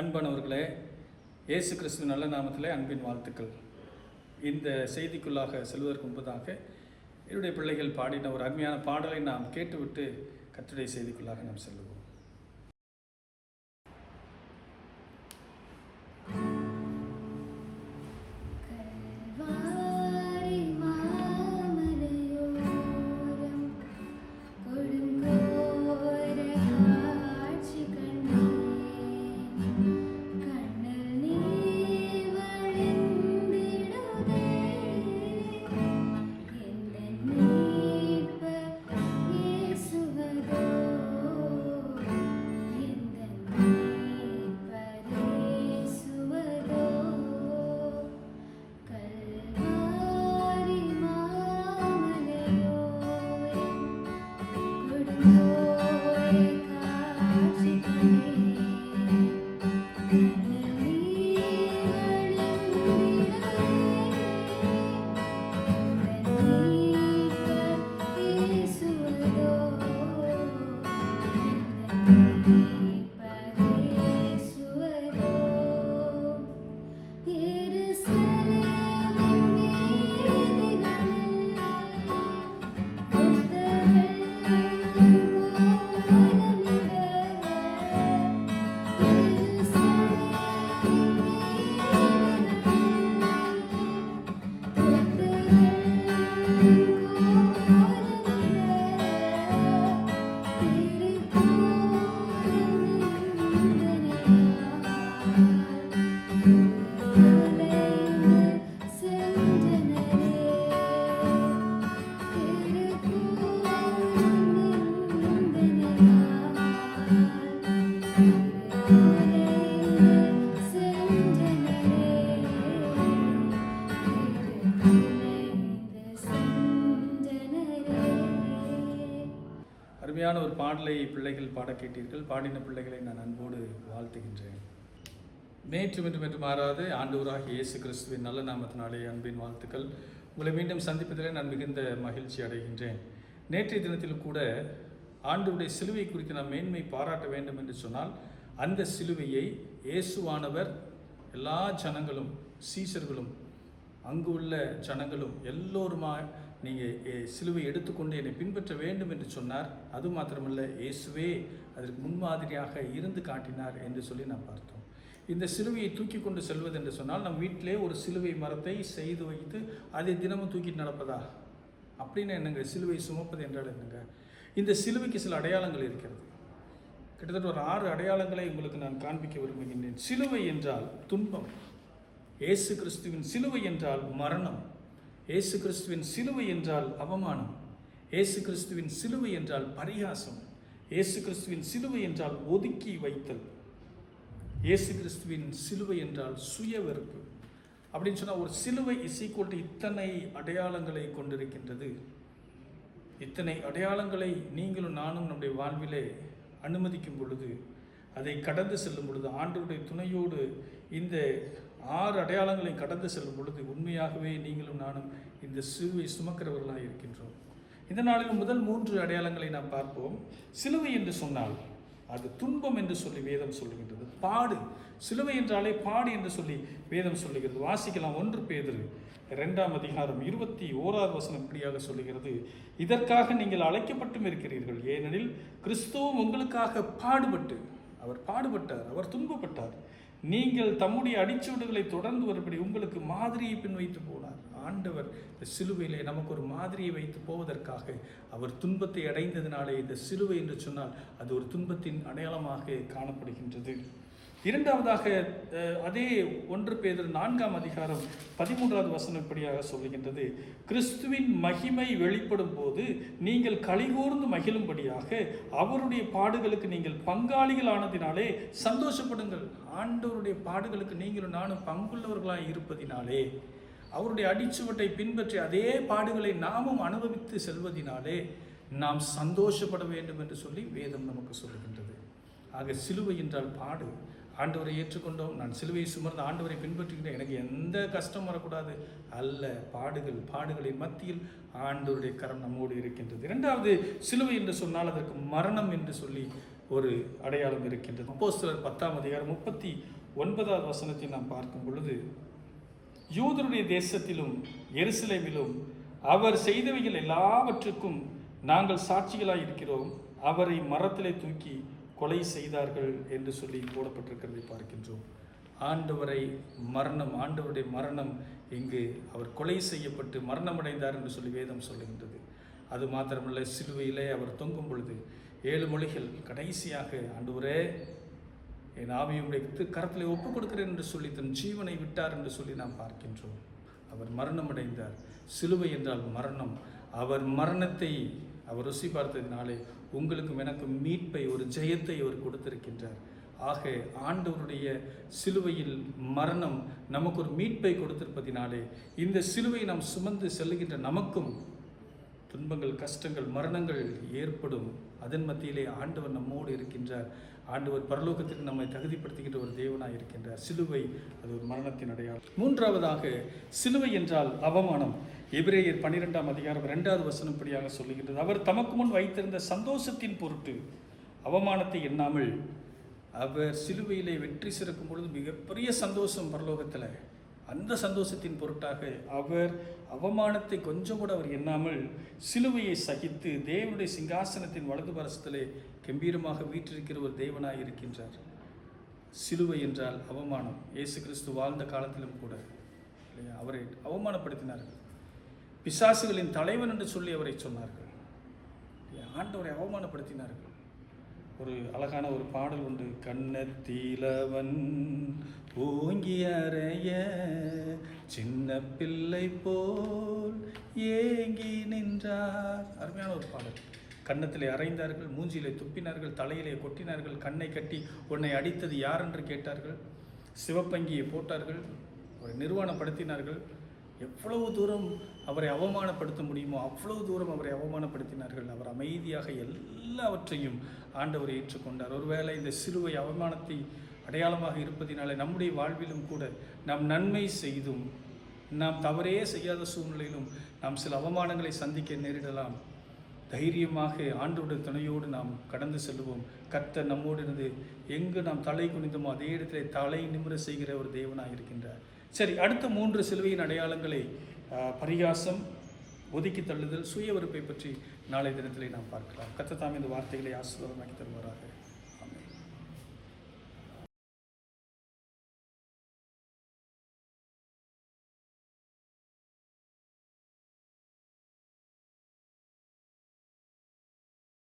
அன்பானவர்களே, இயேசு கிறிஸ்து நல்ல நாமத்திலே அன்பின் வாழ்த்துக்கள். இந்த செய்திக்குள்ளாக செல்வதற்கு முன்பதாக என்னுடைய பிள்ளைகள் பாடின ஒரு அருமையான பாடலை நாம் கேட்டுவிட்டு கர்த்தருடைய செய்திக்குள்ளாக நாம் செல்லுவோம். அருமையான ஒரு பாடலை பிள்ளைகள் பாட கேட்டீர்கள். பாடின பிள்ளைகளை நான் அன்போடு வாழ்த்துகின்றேன். நேற்று என்று மாறாது ஆண்டவராகிய இயேசு கிறிஸ்துவின் நல்ல நாமத்தினாலே அன்பின் வாழ்த்துக்கள். உங்களை மீண்டும் சந்திப்பதிலே நான் மிகுந்த மகிழ்ச்சி அடைகின்றேன். நேற்றைய தினத்தில் கூட ஆண்டவருடைய சிலுவை குறித்து நாம் மேன்மை பாராட்ட வேண்டும் என்று சொன்னால், அந்த சிலுவையை இயேசுவானவர் எல்லா ஜனங்களும், சீசர்களும், அங்கு உள்ள ஜனங்களும் எல்லோருமா நீங்கள் சிலுவை எடுத்துக்கொண்டு என்னை பின்பற்ற வேண்டும் என்று சொன்னார். அது மாத்திரமல்ல, இயேசுவே அதற்கு முன்மாதிரியாக இருந்து காட்டினார் என்று சொல்லி நாம் பார்த்தோம். இந்த சிலுவையை தூக்கி கொண்டு செல்வது என்று சொன்னால், நம் வீட்டிலே ஒரு சிலுவை மரத்தை செய்து வைத்து அதை தினமும் தூக்கிட்டு நடப்பதா? அப்படின்னு என்னங்க சிலுவை சுமப்பது என்றால் என்னங்க? இந்த சிலுவைக்கு சில அடையாளங்கள் இருக்கிறது. கிட்டத்தட்ட ஒரு 6 அடையாளங்களை உங்களுக்கு நான் காண்பிக்க விரும்புகின்றேன். சிலுவை என்றால் துன்பம், இயேசு கிறிஸ்துவின் சிலுவை என்றால் மரணம், இயேசு கிறிஸ்துவின் சிலுவை என்றால் அவமானம், இயேசு கிறிஸ்துவின் சிலுவை என்றால் பரிகாசம், இயேசு கிறிஸ்துவின் சிலுவை என்றால் ஒதுக்கி வைத்தல், இயேசு கிறிஸ்துவின் சிலுவை என்றால் சுய வெறுப்பு. அப்படின்னு சொன்னால் ஒரு சிலுவை இத்தனை அடையாளங்களை கொண்டிருக்கின்றது. இத்தனை அடையாளங்களை நீங்களும் நானும் நம்முடைய வாழ்விலே அனுமதிக்கும் பொழுது, அதை கடந்து செல்லும் பொழுது, ஆண்டவருடைய துணையோடு இந்த 6 அடையாளங்களை கடந்து செல்லும் பொழுது, உண்மையாகவே நீங்களும் நானும் இந்த சிலுவை சுமக்கிறவர்களாக இருக்கின்றோம். இந்த நாளில் முதல் 3 அடையாளங்களை நாம் பார்ப்போம். சிலுவை என்று சொன்னால் அது துன்பம் என்று சொல்லி வேதம் சொல்லுகின்றது. பாடு, சிலுவை என்றாலே பாடு என்று சொல்லி வேதம் சொல்லுகிறது. வாசிக்கலாம். 1 பேதுரு 2ஆம் அதிகாரம் 21ஆவது வசனம் இப்படியாக சொல்லுகிறது: இதற்காக நீங்கள் அழைக்கப்பட்டும் இருக்கிறீர்கள், ஏனெனில் கிறிஸ்துவும் உங்களுக்காக பாடுபட்டு, அவர் பாடுபட்டார், அவர் துன்பப்பட்டார், நீங்கள் தம்முடைய அடிச்சுவடுகளை தொடர்ந்து வரும்படி உங்களுக்கு மாதிரியை பின் வைத்து போனார். ஆண்டவர் இந்த சிலுவையிலே நமக்கு ஒரு மாதிரியை வைத்து போவதற்காக அவர் துன்பத்தை அடைந்ததினாலே இந்த சிலுவை என்று சொன்னால் அது ஒரு துன்பத்தின் அடையாளமாக காணப்படுகின்றது. இரண்டாவதாக அதே 1 பேதுரு 4ஆம் அதிகாரம் 13ஆவது வசனம் இப்படியாக சொல்லுகின்றது: கிறிஸ்துவின் மகிமை வெளிப்படும் போது நீங்கள் களிகூர்ந்து மகிழும்படியாக அவருடைய பாடுகளுக்கு நீங்கள் பங்காளிகள் ஆனதினாலே சந்தோஷப்படுங்கள். ஆண்டவருடைய பாடுகளுக்கு நீங்களும் நானும் பங்குள்ளவர்களாக இருப்பதினாலே, அவருடைய அடிச்சுவட்டை பின்பற்றி அதே பாடுகளை நாமும் அனுபவித்து செல்வதினாலே நாம் சந்தோஷப்பட வேண்டும் என்று சொல்லி வேதம் நமக்கு சொல்லுகின்றது. ஆக சிலுவை என்றால் பாடு. ஆண்டவரை ஏற்றுக்கொண்டோம், நான் சிலுவையை சுமர்ந்து ஆண்டவரை பின்பற்றுகின்றேன், எனக்கு எந்த கஷ்டம் வரக்கூடாது அல்ல. பாடுகளின் மத்தியில் ஆண்டவருடைய கரம் நம்மோடு இருக்கின்றது. இரண்டாவது, சிலுவை என்று சொன்னால் அதற்கு மரணம் என்று சொல்லி ஒரு அடையாளம் இருக்கின்றது. அப்போஸ்தலர் 10ஆம் அதிகாரம் 39வது வசனத்தை நாம் பார்க்கும் பொழுது, யூதருடைய தேசத்திலும் எருசலேமிலும் அவர் செய்தவைகள் எல்லாவற்றுக்கும் நாங்கள் சாட்சிகளாய் இருக்கிறோம், அவரை மரத்திலே தூக்கி கொலை செய்தார்கள் என்று சொல்லி போடப்பட்டிருக்கிறதை பார்க்கின்றோம். ஆண்டவருடைய மரணம் இங்கு அவர் கொலை செய்யப்பட்டு மரணமடைந்தார் என்று சொல்லி வேதம் சொல்லுகின்றது. அது மாத்திரமல்ல, சிலுவையிலே அவர் தொங்கும் பொழுது 7 மொழிகள் கடைசியாக, ஆண்டவரே என் ஆவியுடைய கரத்திலே ஒப்புக் கொடுக்கிறேன் என்று சொல்லி தன் ஜீவனை விட்டார் என்று சொல்லி நாம் பார்க்கின்றோம். அவர் மரணமடைந்தார். சிலுவை என்றால் மரணம். அவர் மரணத்தை அவர் ருசி பார்த்ததினாலே உங்களுக்கும் எனக்கும் மீட்பை, ஒரு ஜெயத்தை அவர் கொடுத்திருக்கின்றார். ஆக ஆண்டவருடைய சிலுவையில் மரணம் நமக்கு ஒரு மீட்பை கொடுத்திருப்பதினாலே இந்த சிலுவை நாம் சுமந்து செல்லுகின்ற நமக்கும் துன்பங்கள், கஷ்டங்கள், மரணங்கள் ஏற்படும். அதன் மத்தியிலே ஆண்டவர் நம்மோடு இருக்கின்றார். ஆண்டவர் பரலோகத்திற்கு நம்மை தகுதிப்படுத்துகின்ற ஒரு தேவனாய் இருக்கின்றார். சிலுவை அது ஒரு மரணத்தின் அடையாளம். மூன்றாவதாக, சிலுவை என்றால் அவமானம். எபிரேயர் 12ஆம் அதிகாரம் 2வது வசனம் படியாக சொல்லுகின்றது, அவர் தமக்கு முன் வைத்திருந்த சந்தோஷத்தின் பொருட்டு அவமானத்தை எண்ணாமல், அவர் சிலுவையிலே வெற்றி சிறக்கும் பொழுது மிகப்பெரிய சந்தோஷம் பரலோகத்தில், அந்த சந்தோஷத்தின் பொருட்டாக அவர் அவமானத்தை கொஞ்சம் கூட அவர் எண்ணாமல் சிலுவையை சகித்து தேவனுடைய சிங்காசனத்தின் வலது பரசத்திலே கம்பீரமாக வீற்றிருக்கிற ஒரு தேவனாய் இருக்கின்றார். சிலுவை என்றால் அவமானம். இயேசு கிறிஸ்து வாழ்ந்த காலத்திலும் கூட அவரை அவமானப்படுத்தினார்கள். பிசாசுகளின் தலைவன் என்று சொல்லி அவரை சொன்னார்கள். ஆண்டவரை அவமானப்படுத்தினார்கள். ஒரு அழகான ஒரு பாடல் உண்டு, கண்ணத்திலவன் ஓங்கி அறைய சின்ன பிள்ளை போல் ஏங்கி நின்றார். அருமையான ஒரு பாடல். கன்னத்திலே அறைந்தார்கள், மூஞ்சியிலே துப்பினார்கள், தலையிலே கொட்டினார்கள், கண்ணை கட்டி உன்னை அடித்தது யார் என்று கேட்டார்கள், சிவப்பங்கியை போட்டார்கள், அவரை நிர்வாணப்படுத்தினார்கள். எவ்வளவு தூரம் அவரை அவமானப்படுத்த முடியுமோ அவ்வளவு தூரம் அவரை அவமானப்படுத்தினார்கள். அவர் அமைதியாக எல்லாவற்றையும் ஆண்டவரை ஏற்றுக்கொண்டார். ஒருவேளை இந்த சிலுவை அவமானத்தை அடையாளமாக இருப்பதினாலே நம்முடைய வாழ்விலும் கூட நாம் நன்மை செய்தும் நாம் தவறே செய்யாத சூழ்நிலையிலும் நாம் சில அவமானங்களை சந்திக்க நேரிடலாம். தைரியமாக ஆண்டவருடைய துணையோடு நாம் கடந்து செல்வோம். கர்த்தர் நம்மோடு இருந்து எங்கு நாம் தலை குனிந்தோமோ அதே இடத்திலே தலை நிமிர செய்கிற ஒரு தேவனாக இருக்கின்றார். சரி, அடுத்த 3 சிலுவையின் அடையாளங்களை, பரிகாசம், ஒதுக்கி தள்ளுதல், சுய வெறுப்பை பற்றி நாளை தினத்திலே நாம் பார்க்கலாம். கர்த்தர் தாமே இந்த வார்த்தைகளை ஆசீர்வாதமாக்கி தருவாராக.